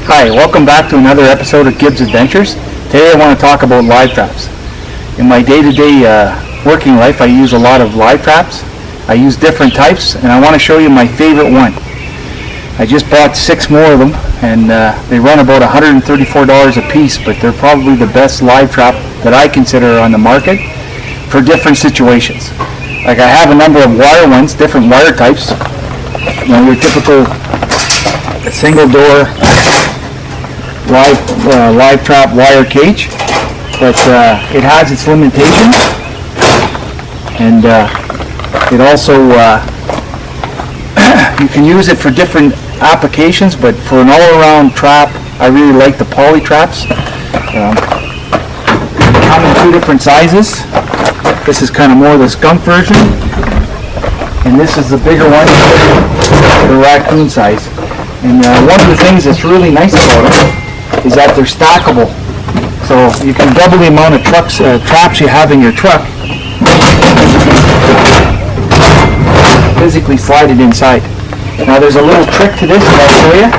Hi, welcome back to another episode of Gibbs Adventures. Today I want to talk about live traps. In my day-to-day working life, I use a lot of live traps. I use different types, and I want to show you my favorite one. I just bought 6 more of them, and they run about $134 a piece, but they're probably the best live trap that I consider on the market for different situations. Like, I have a number of wire ones, different wire types. You know, your typical single door live trap wire cage, but it has its limitations, and it also you can use it for different applications, but for an all-around trap I really like the poly traps. They come in 2 different sizes. This is kind of more the skunk version, and this is the bigger one, the raccoon size. And one of the things that's really nice about them is that they're stackable. So you can double the amount of traps you have in your truck, physically slide it inside. Now there's a little trick to this that I'll show you.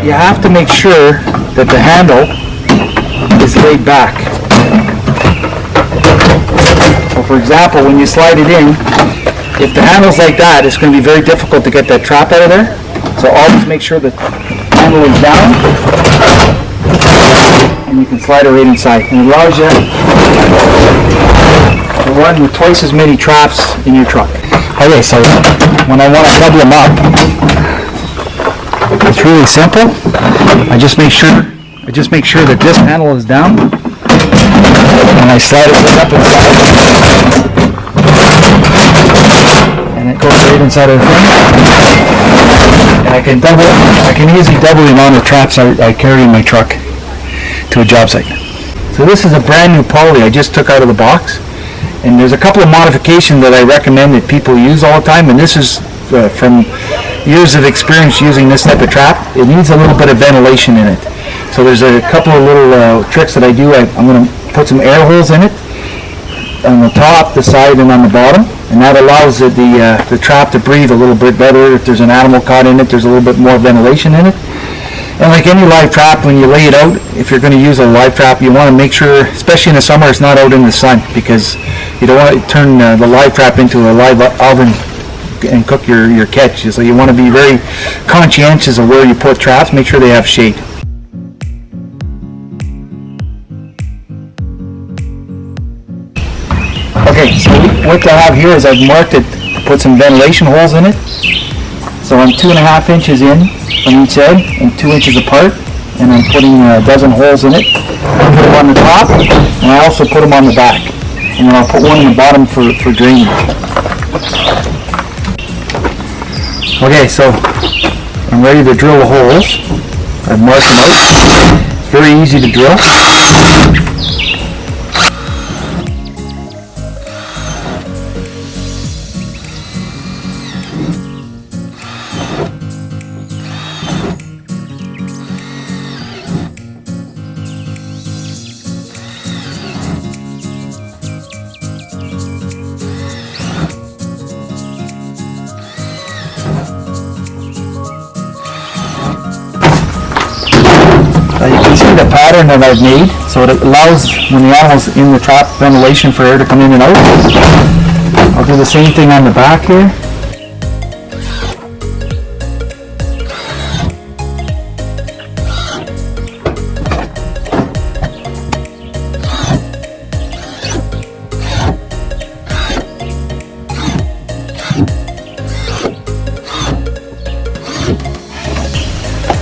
You have to make sure that the handle is laid back. So for example, when you slide it in, if the handle's like that, it's going to be very difficult to get that trap out of there. So always make sure the handle is down, and you can slide it right inside. And it allows you to run with twice as many traps in your truck. Okay, so when I want to double them up, it's really simple. I just make sure that this handle is down, and I slide it right up inside, and it goes right inside of the thing. And I can easily double the amount of traps I carry in my truck to a job site. So this is a brand new poly I just took out of the box, and there's a couple of modifications that I recommend that people use all the time, and this is from years of experience using this type of trap. It needs a little bit of ventilation in it. So there's a couple of little tricks that I do. I'm going to put some air holes in it on the top, the side, and on the bottom, and that allows the trap to breathe a little bit better. If there's an animal caught in it, there's a little bit more ventilation in it. And like any live trap, when you lay it out, if you're going to use a live trap, you want to make sure, especially in the summer, it's not out in the sun, because you don't want to turn the live trap into a live oven and cook your catch. So you want to be very conscientious of where you put traps. Make sure they have shade. Okay, so what I have here is I've marked it to put some ventilation holes in it. So I'm 2.5 inches in on each side and 2 inches apart, and I'm putting a dozen holes in it. I put them on the top, and I also put them on the back. And then I'll put one in the bottom for drainage. Okay, so I'm ready to drill the holes. I've marked them out. It's very easy to drill. You can see the pattern that I've made, so it allows, when the animal's in the trap, ventilation for air to come in and out. I'll do the same thing on the back here.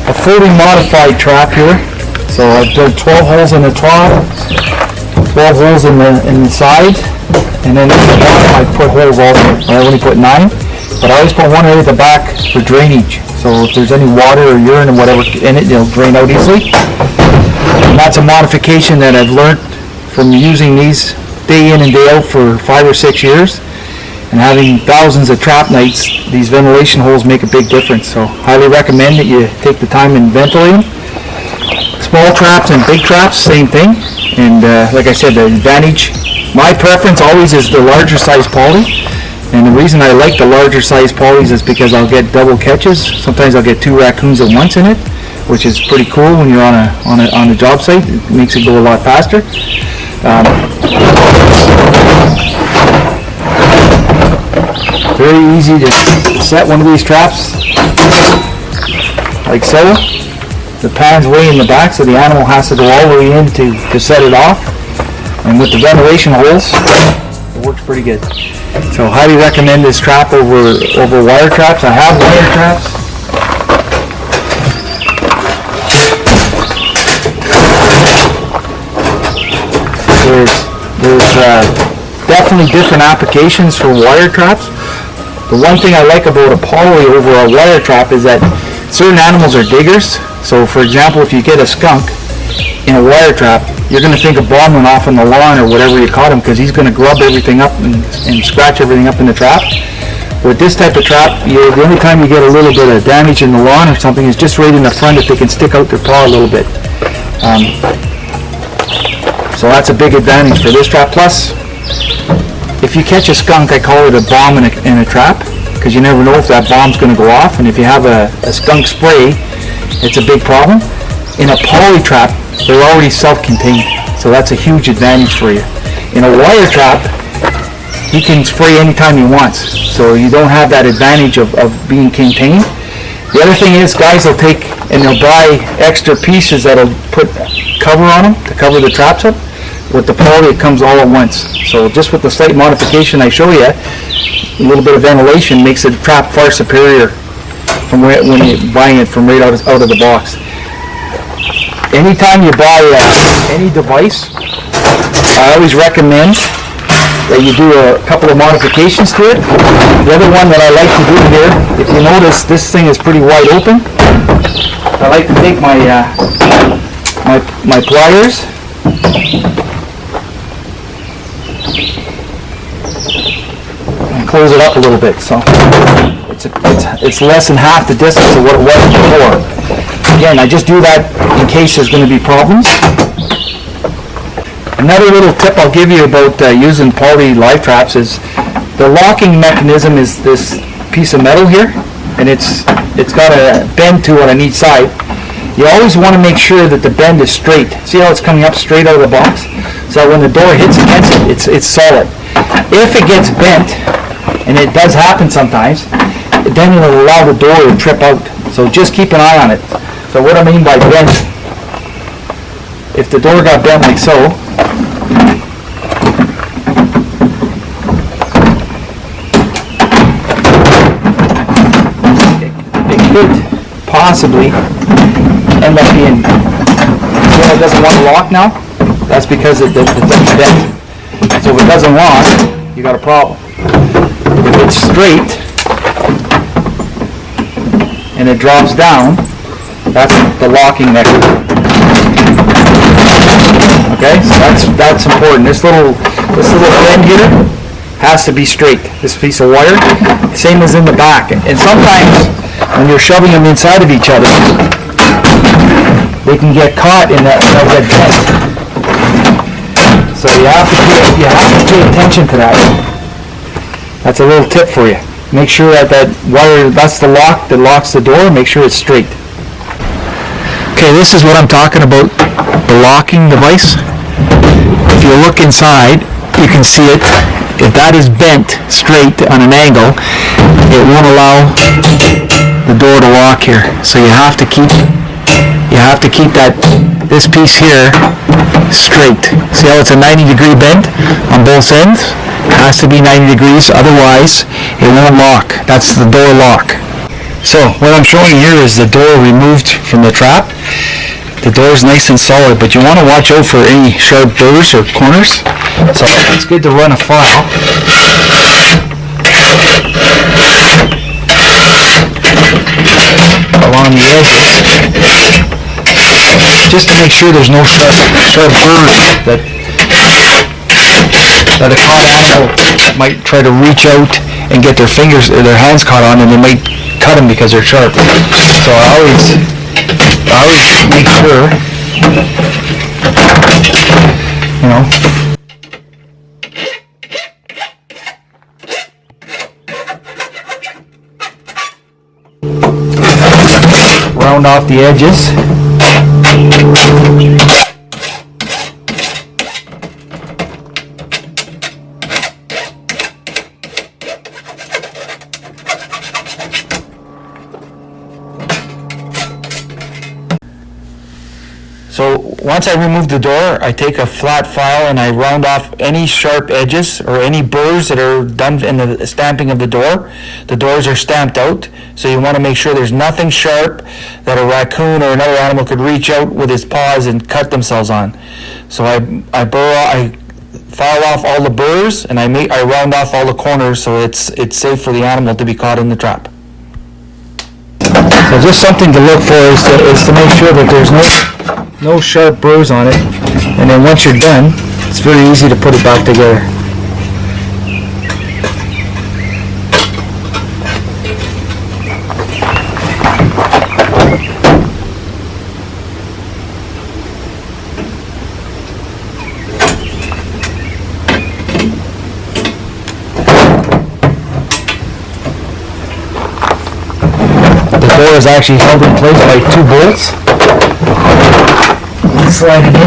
A fully modified trap here. So I've done 12 holes in the top, 12 holes in the side, and then in the bottom I put holes also. I only put 9, but I always put one right at the back for drainage. So if there's any water or urine or whatever in it, it'll drain out easily. And that's a modification that I've learned from using these day in and day out for 5 or 6 years. And having thousands of trap nights, these ventilation holes make a big difference. So highly recommend that you take the time and ventilate them. Small traps and big traps, same thing. And like I said, the advantage, my preference always is the larger size poly. And the reason I like the larger size polys is because I'll get double catches. Sometimes I'll get 2 raccoons at once in it. which is pretty cool when you're on a job site. It makes it go a lot faster. Very easy to set one of these traps, like so. The pan's way in the back, so the animal has to go all the way in to set it off. And with the ventilation holes, it works pretty good. So highly recommend this trap over wire traps. I have wire traps. There's definitely different applications for wire traps. The one thing I like about a poly over a wire trap is that certain animals are diggers. So for example, if you get a skunk in a wire trap, you're going to think of bomb went off on the lawn or whatever you caught him, because he's going to grub everything up and scratch everything up in the trap. With this type of trap, the only time you get a little bit of damage in the lawn or something is just right in the front, if they can stick out their paw a little bit. So that's a big advantage for this trap. Plus, if you catch a skunk, I call it a bomb in a trap, because you never know if that bomb's going to go off. And if you have a skunk spray, it's a big problem. In a poly trap, they're already self-contained, so that's a huge advantage for you. In a wire trap, he can spray anytime he wants, so you don't have that advantage of being contained. The other thing is, guys will take and they'll buy extra pieces that'll put cover on them to cover the traps up. With the poly, it comes all at once. So just with the slight modification I show you, a little bit of ventilation makes the trap far superior from when you're buying it from right out of the box. Anytime you buy any device, I always recommend that you do a couple of modifications to it. The other one that I like to do here, if you notice, this thing is pretty wide open. I like to take my my pliers and close it up a little bit, so it's less than half the distance of what it was before. Again, I just do that in case there's going to be problems. Another little tip I'll give you about using poly live traps is the locking mechanism is this piece of metal here, and it's got a bend to it on each side. You always want to make sure that the bend is straight. See how it's coming up straight out of the box? So that when the door hits against it, it's solid. If it gets bent, and it does happen sometimes, then it'll allow the door to trip out. So just keep an eye on it. So what I mean by bent, if the door got bent like so, it could possibly end up being, it doesn't want to lock now. That's because the thing's bent. So if it doesn't lock, you got a problem. If it's straight and it drops down, that's the locking mechanism. Okay, so that's important. This little bend here has to be straight. This piece of wire, same as in the back. And sometimes when you're shoving them inside of each other, they can get caught in that bend. So you have to pay attention to that. That's a little tip for you. Make sure that wire, that's the lock that locks the door. Make sure it's straight. Okay, this is what I'm talking about, the locking device. If you look inside, you can see it. If that is bent straight on an angle, it won't allow the door to lock here. So you have to keep this piece here straight. See how it's a 90-degree bend on both ends? It has to be 90 degrees, otherwise it won't lock. That's the door lock. So what I'm showing here is the door removed from the trap. The door is nice and solid, but you want to watch out for any sharp burrs or corners. So it's good to run a file along the edges, just to make sure there's no sharp burrs that a caught animal might try to reach out and get their fingers or their hands caught on, and they might cut them because they're sharp. So I always make sure, around round off the edges. So once I remove the door, I take a flat file and I round off any sharp edges or any burrs that are done in the stamping of the door. The doors are stamped out, so you want to make sure there's nothing sharp that a raccoon or another animal could reach out with his paws and cut themselves on. So I file off all the burrs and I round off all the corners so it's safe for the animal to be caught in the trap. So just something to look for is to make sure that there's no sharp burrs on it, and then once you're done, it's very easy to put it back together. The door is actually held in place by 2 bolts. Slide it in.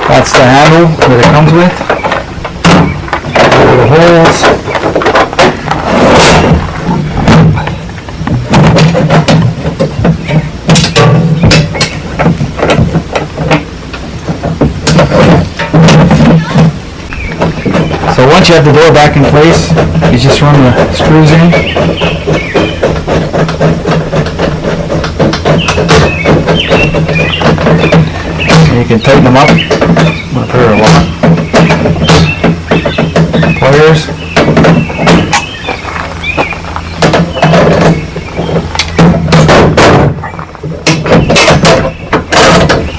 That's the handle that it comes with. The holes. So once you have the door back in place, you just run the screws in. And you can tighten them up. I'm going to put her along. Pliers.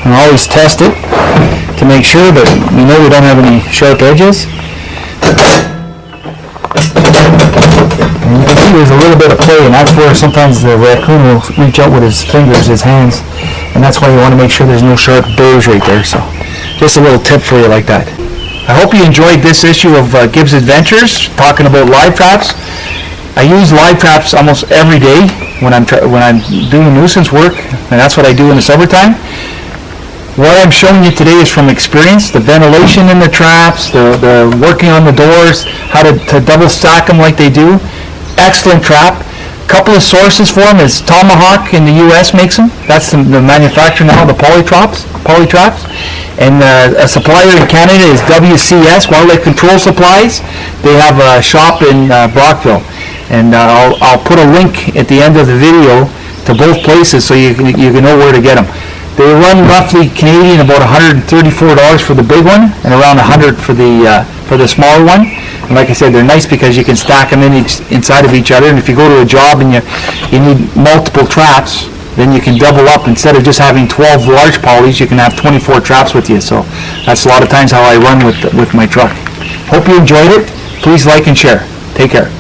And always test it to make sure that we know we don't have any sharp edges. And you can see there's a little bit of play, and that's where sometimes the raccoon will reach out with his fingers, his hands, and that's why you want to make sure there's no sharp burrs right there. So just a little tip for you like that. I hope you enjoyed this issue of Gibbs Adventures, talking about live traps. I use live traps almost every day when I'm doing nuisance work, and that's what I do in the summertime. What I'm showing you today is from experience, the ventilation in the traps, the working on the doors, how to double stack them like they do. Excellent trap. Couple of sources for them is Tomahawk in the US makes them. That's the manufacturer now, the polytraps. And a supplier in Canada is WCS, Wildlife Control Supplies. They have a shop in Brockville. And I'll put a link at the end of the video to both places so you can know where to get them. They run roughly Canadian about $134 for the big one and around $100 for the smaller one. And like I said, they're nice because you can stack them inside of each other. And if you go to a job and you need multiple traps, then you can double up. Instead of just having 12 large polys, you can have 24 traps with you. So that's a lot of times how I run with my truck. Hope you enjoyed it. Please like and share. Take care.